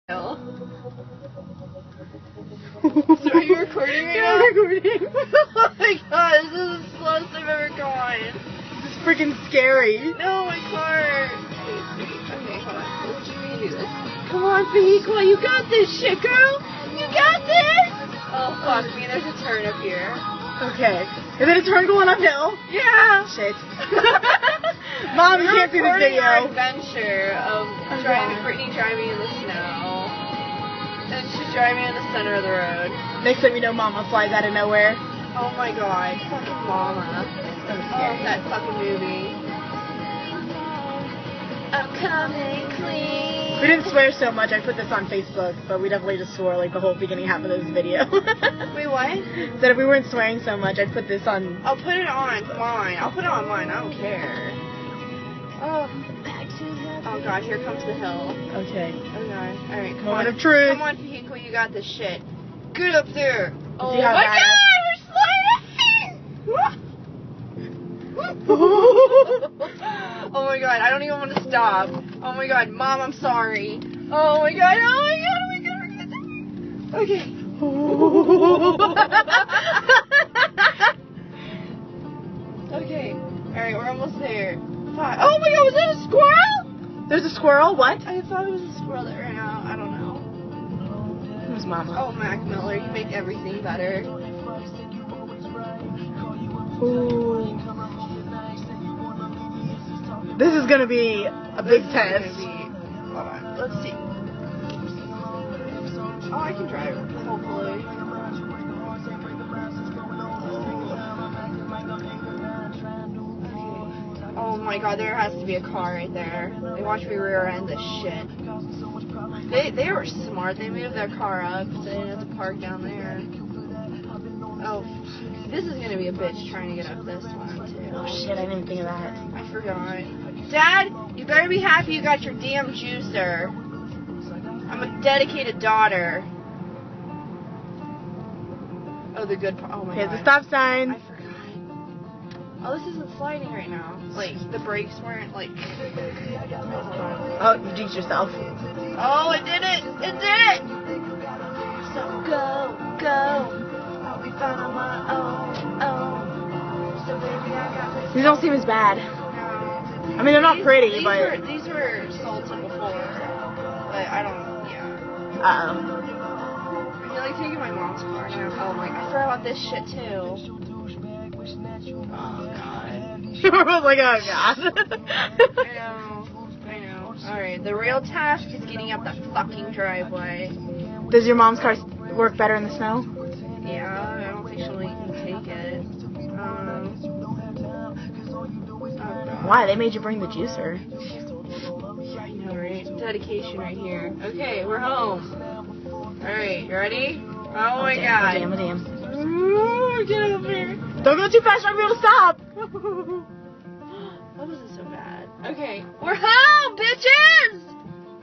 So are you recording right now? I'm recording. Oh my god, this is the slowest I've ever gone. This is freaking scary. No, my car. Okay, hold on. Let's do this. Come on, vehicle, you got this shit, girl. You got this. Oh fuck me, there's a turn up here. Okay. Is it a turn going uphill? Yeah. Shit. Mom, you can't see this video. Our adventure of Brittany driving in the snow. And she's driving in the center of the road. Next time you know, Mama flies out of nowhere. Oh my god, fucking Mama. Oh, that fucking movie. I'm coming clean. We didn't swear so much. I put this on Facebook, but we definitely just swore like the whole beginning half of this video. Wait, what? That if we weren't swearing so much, I'd put this on. I'll put it on mine. I'll put it on mine. I don't care. Oh god, here comes the hill. Okay. Oh god. Alright, come Moment on. of truth. Come on, vehicle, you got this shit. Get up there. Oh See how my bad. god, we're sliding! Oh my god, I don't even want to stop. Oh my god, Mom, I'm sorry. Oh my god, oh my god, oh my god, we're gonna die. Okay. Okay. Alright, we're almost there. Oh my god, was that a squirrel? There's a squirrel? What? I thought it was a squirrel that ran out. I don't know. Who's Mama? Oh, Mac Miller, you make everything better. Ooh. This is gonna be a big test. Hold on, let's see. Oh, I can drive, hopefully. Oh my god, there has to be a car right there. They watch me rear end this shit. They were smart. They moved their car up so they didn't have to park down there. Oh, this is gonna be a bitch trying to get up this one too. Oh shit, I didn't even think of that. I forgot. Dad, you better be happy you got your damn juicer. I'm a dedicated daughter. Oh, the good part. Oh my god. Here's the stop sign. I forgot. Oh, this isn't sliding right now. Like, the brakes weren't, like... Oh, you jinxed yourself. Oh, it did it! It did it! So go, go. I'll be fine on my own. So baby, I got this. These don't seem as bad. No. I mean, they're not pretty, but... These were salted before. But I don't, yeah. Uh-oh. I feel like taking my mom's car now. Oh my god, I forgot about this shit too. Oh god. I was like, oh god. I know. Alright, the real task is getting up the fucking driveway. Does your mom's car work better in the snow? Yeah, I don't think she'll even take it. Oh god. Why? They made you bring the juicer. I know, right? Dedication right here. Okay, we're home. Alright, you ready? Oh my god. Oh damn. Ooh, get over here. Don't go too fast, I'm able to stop. That wasn't so bad. Okay, we're home, bitches!